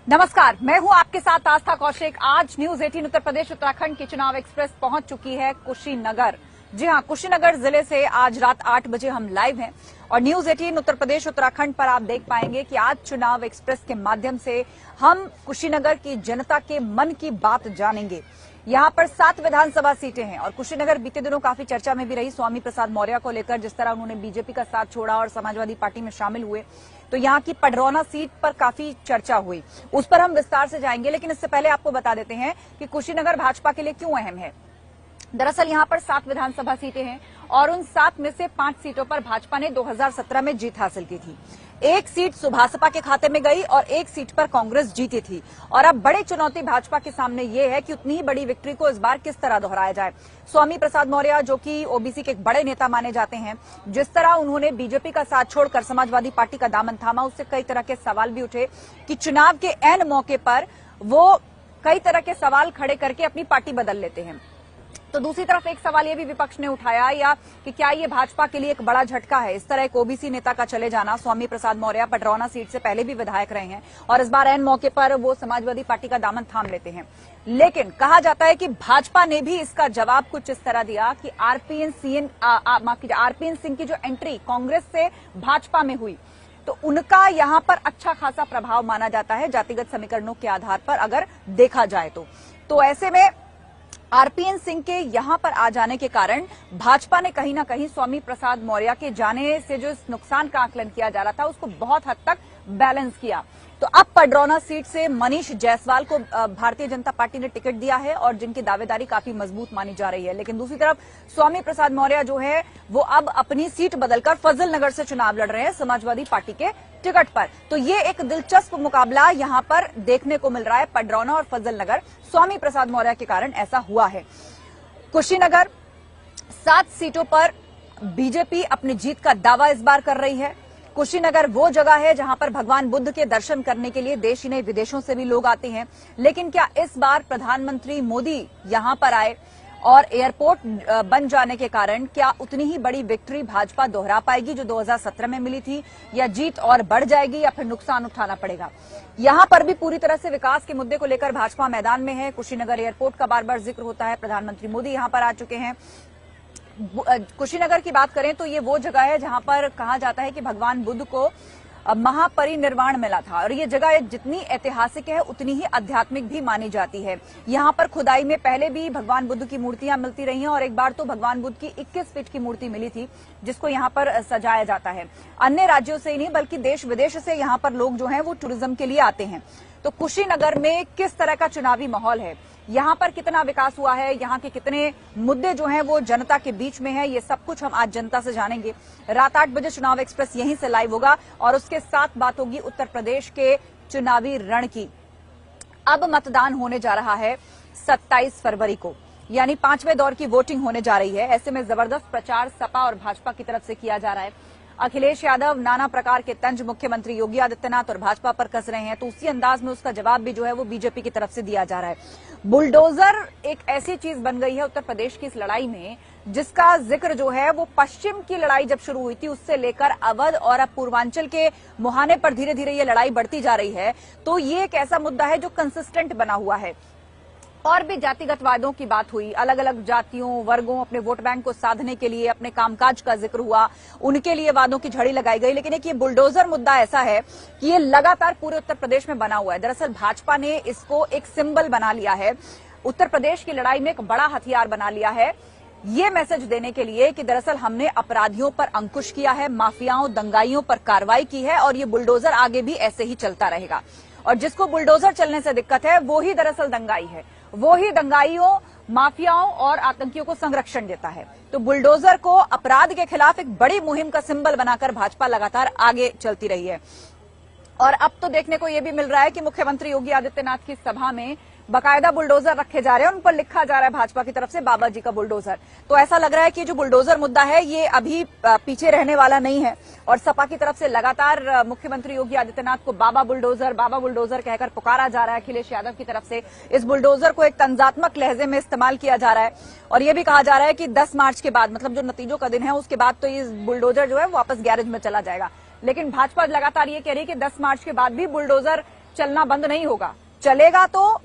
नमस्कार, मैं हूं आपके साथ आस्था कौशिक। आज न्यूज 18 उत्तर प्रदेश उत्तराखंड की चुनाव एक्सप्रेस पहुंच चुकी है कुशीनगर। जी हां, कुशीनगर जिले से आज रात 8 बजे हम लाइव हैं और न्यूज 18 उत्तर प्रदेश उत्तराखंड पर आप देख पाएंगे कि आज चुनाव एक्सप्रेस के माध्यम से हम कुशीनगर की जनता के मन की बात जानेंगे। यहां पर 7 विधानसभा सीटें हैं और कुशीनगर बीते दिनों काफी चर्चा में भी रही स्वामी प्रसाद मौर्य को लेकर, जिस तरह उन्होंने बीजेपी का साथ छोड़ा और समाजवादी पार्टी में शामिल हुए। तो यहां की पडरौना सीट पर काफी चर्चा हुई, उस पर हम विस्तार से जाएंगे। लेकिन इससे पहले आपको बता देते हैं कि कुशीनगर भाजपा के लिए क्यों अहम है। दरअसल यहां पर 7 विधानसभा सीटें हैं और उन 7 में से 5 सीटों पर भाजपा ने 2017 में जीत हासिल की थी। एक सीट सुभासपा के खाते में गई और एक सीट पर कांग्रेस जीती थी। और अब बड़ी चुनौती भाजपा के सामने ये है कि उतनी ही बड़ी विक्ट्री को इस बार किस तरह दोहराया जाए। स्वामी प्रसाद मौर्य, जो कि ओबीसी के एक बड़े नेता माने जाते हैं, जिस तरह उन्होंने बीजेपी का साथ छोड़कर समाजवादी पार्टी का दामन थामा, उससे कई तरह के सवाल भी उठे कि चुनाव के ऐन मौके पर वो कई तरह के सवाल खड़े करके अपनी पार्टी बदल लेते हैं। तो दूसरी तरफ एक सवाल ये भी विपक्ष ने उठाया या कि क्या ये भाजपा के लिए एक बड़ा झटका है। इस तरह एक ओबीसी नेता का चले जाना। स्वामी प्रसाद मौर्य पडरौना सीट से पहले भी विधायक रहे हैं और इस बार ऐन मौके पर वो समाजवादी पार्टी का दामन थाम लेते हैं। लेकिन कहा जाता है कि भाजपा ने भी इसका जवाब कुछ इस तरह दिया कि आरपीएन सिंह की जो एंट्री कांग्रेस से भाजपा में हुई, तो उनका यहां पर अच्छा खासा प्रभाव माना जाता है जातिगत समीकरणों के आधार पर अगर देखा जाए तो ऐसे में आरपीएन सिंह के यहां पर आ जाने के कारण भाजपा ने कहीं ना कहीं स्वामी प्रसाद मौर्य के जाने से जो इस नुकसान का आकलन किया जा रहा था उसको बहुत हद तक बैलेंस किया। तो अब पडरौना सीट से मनीष जायसवाल को भारतीय जनता पार्टी ने टिकट दिया है और जिनकी दावेदारी काफी मजबूत मानी जा रही है। लेकिन दूसरी तरफ स्वामी प्रसाद मौर्य जो है वो अब अपनी सीट बदलकर फजल नगर से चुनाव लड़ रहे हैं समाजवादी पार्टी के टिकट पर। तो ये एक दिलचस्प मुकाबला यहां पर देखने को मिल रहा है, पडरौना और फजल नगर। स्वामी प्रसाद मौर्य के कारण ऐसा हुआ है। कुशीनगर 7 सीटों पर बीजेपी अपनी जीत का दावा इस बार कर रही है। कुशीनगर वो जगह है जहां पर भगवान बुद्ध के दर्शन करने के लिए देश ही नहीं विदेशों से भी लोग आते हैं। लेकिन क्या इस बार प्रधानमंत्री मोदी यहां पर आए और एयरपोर्ट बन जाने के कारण क्या उतनी ही बड़ी विक्ट्री भाजपा दोहरा पाएगी जो 2017 में मिली थी, या जीत और बढ़ जाएगी या फिर नुकसान उठाना पड़ेगा। यहां पर भी पूरी तरह से विकास के मुद्दे को लेकर भाजपा मैदान में है। कुशीनगर एयरपोर्ट का बार बार जिक्र होता है, प्रधानमंत्री मोदी यहां पर आ चुके हैं। कुशीनगर की बात करें तो ये वो जगह है जहां पर कहा जाता है कि भगवान बुद्ध को महापरिनिर्वाण मिला था और ये जगह जितनी ऐतिहासिक है उतनी ही आध्यात्मिक भी मानी जाती है। यहाँ पर खुदाई में पहले भी भगवान बुद्ध की मूर्तियां मिलती रही हैं और एक बार तो भगवान बुद्ध की 21 फीट की मूर्ति मिली थी जिसको यहाँ पर सजाया जाता है। अन्य राज्यों से ही नहीं बल्कि देश विदेश से यहाँ पर लोग जो हैं वो टूरिज्म के लिए आते हैं। तो कुशीनगर में किस तरह का चुनावी माहौल है, यहाँ पर कितना विकास हुआ है, यहाँ के कितने मुद्दे जो हैं वो जनता के बीच में है, ये सब कुछ हम आज जनता से जानेंगे। रात 8 बजे चुनाव एक्सप्रेस यहीं से लाइव होगा और उसके साथ बात होगी उत्तर प्रदेश के चुनावी रण की। अब मतदान होने जा रहा है 27 फरवरी को, यानी 5वें दौर की वोटिंग होने जा रही है। ऐसे में जबरदस्त प्रचार सपा और भाजपा की तरफ से किया जा रहा है। अखिलेश यादव नाना प्रकार के तंज मुख्यमंत्री योगी आदित्यनाथ और भाजपा पर कस रहे हैं, तो उसी अंदाज में उसका जवाब भी जो है वो बीजेपी की तरफ से दिया जा रहा है। बुलडोजर एक ऐसी चीज बन गई है उत्तर प्रदेश की इस लड़ाई में जिसका जिक्र जो है वो पश्चिम की लड़ाई जब शुरू हुई थी उससे लेकर अवध और अब पूर्वांचल के मुहाने पर धीरे धीरे ये लड़ाई बढ़ती जा रही है। तो ये एक ऐसा मुद्दा है जो कंसिस्टेंट बना हुआ है। और भी जातिगत वादों की बात हुई, अलग अलग जातियों वर्गों अपने वोट बैंक को साधने के लिए अपने कामकाज का जिक्र हुआ, उनके लिए वादों की झड़ी लगाई गई। लेकिन एक ये बुलडोजर मुद्दा ऐसा है कि ये लगातार पूरे उत्तर प्रदेश में बना हुआ है। दरअसल भाजपा ने इसको एक सिंबल बना लिया है, उत्तर प्रदेश की लड़ाई में एक बड़ा हथियार बना लिया है, ये मैसेज देने के लिए कि दरअसल हमने अपराधियों पर अंकुश किया है, माफियाओं दंगाइयों पर कार्रवाई की है और ये बुलडोजर आगे भी ऐसे ही चलता रहेगा। और जिसको बुलडोजर चलने से दिक्कत है वो ही दरअसल दंगाई है, वो ही दंगाइयों माफियाओं और आतंकियों को संरक्षण देता है। तो बुलडोजर को अपराध के खिलाफ एक बड़ी मुहिम का सिंबल बनाकर भाजपा लगातार आगे चलती रही है। और अब तो देखने को यह भी मिल रहा है कि मुख्यमंत्री योगी आदित्यनाथ की सभा में बाकायदा बुलडोजर रखे जा रहे हैं, उन पर लिखा जा रहा है भाजपा की तरफ से बाबा जी का बुलडोजर। तो ऐसा लग रहा है कि जो बुलडोजर मुद्दा है ये अभी पीछे रहने वाला नहीं है और सपा की तरफ से लगातार मुख्यमंत्री योगी आदित्यनाथ को बाबा बुलडोजर कहकर पुकारा जा रहा है। अखिलेश यादव की तरफ से इस बुलडोजर को एक तंजात्मक लहजे में इस्तेमाल किया जा रहा है और ये भी कहा जा रहा है कि 10 मार्च के बाद, मतलब जो नतीजों का दिन है उसके बाद तो ये बुलडोजर जो है वापस गैरेज में चला जाएगा। लेकिन भाजपा लगातार ये कह रही है कि 10 मार्च के बाद भी बुलडोजर चलना बंद नहीं होगा, चलेगा तो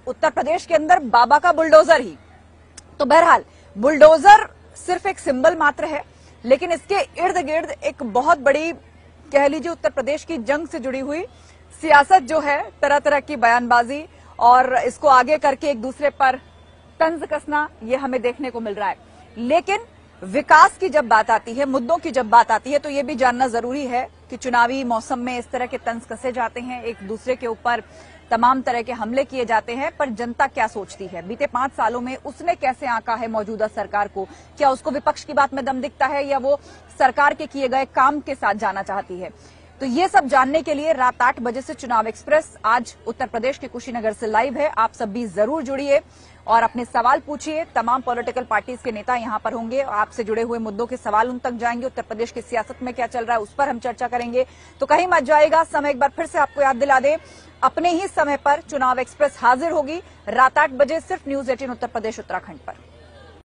उत्तर प्रदेश के अंदर बाबा का बुलडोजर ही। तो बहरहाल बुलडोजर सिर्फ एक सिंबल मात्र है, लेकिन इसके इर्द गिर्द एक बहुत बड़ी, कह लीजिए, उत्तर प्रदेश की जंग से जुड़ी हुई सियासत जो है, तरह तरह की बयानबाजी और इसको आगे करके एक दूसरे पर तंज कसना, ये हमें देखने को मिल रहा है। लेकिन विकास की जब बात आती है, मुद्दों की जब बात आती है, तो ये भी जानना जरूरी है कि चुनावी मौसम में इस तरह के तंज कसे जाते हैं, एक दूसरे के ऊपर तमाम तरह के हमले किए जाते हैं, पर जनता क्या सोचती है? बीते 5 सालों में उसने कैसे आंका है मौजूदा सरकार को? क्या उसको विपक्ष की बात में दम दिखता है या वो सरकार के किए गए काम के साथ जाना चाहती है? तो ये सब जानने के लिए रात 8 बजे से चुनाव एक्सप्रेस आज उत्तर प्रदेश के कुशीनगर से लाइव है। आप सब भी जरूर जुड़िए और अपने सवाल पूछिए। तमाम पॉलिटिकल पार्टीज के नेता यहां पर होंगे, आपसे जुड़े हुए मुद्दों के सवाल उन तक जाएंगे। उत्तर प्रदेश की सियासत में क्या चल रहा है उस पर हम चर्चा करेंगे। तो कहीं मत जाएगा। समय एक बार फिर से आपको याद दिला दें, अपने ही समय पर चुनाव एक्सप्रेस हाजिर होगी रात 8 बजे, सिर्फ न्यूज 18 उत्तर प्रदेश उत्तराखंड पर।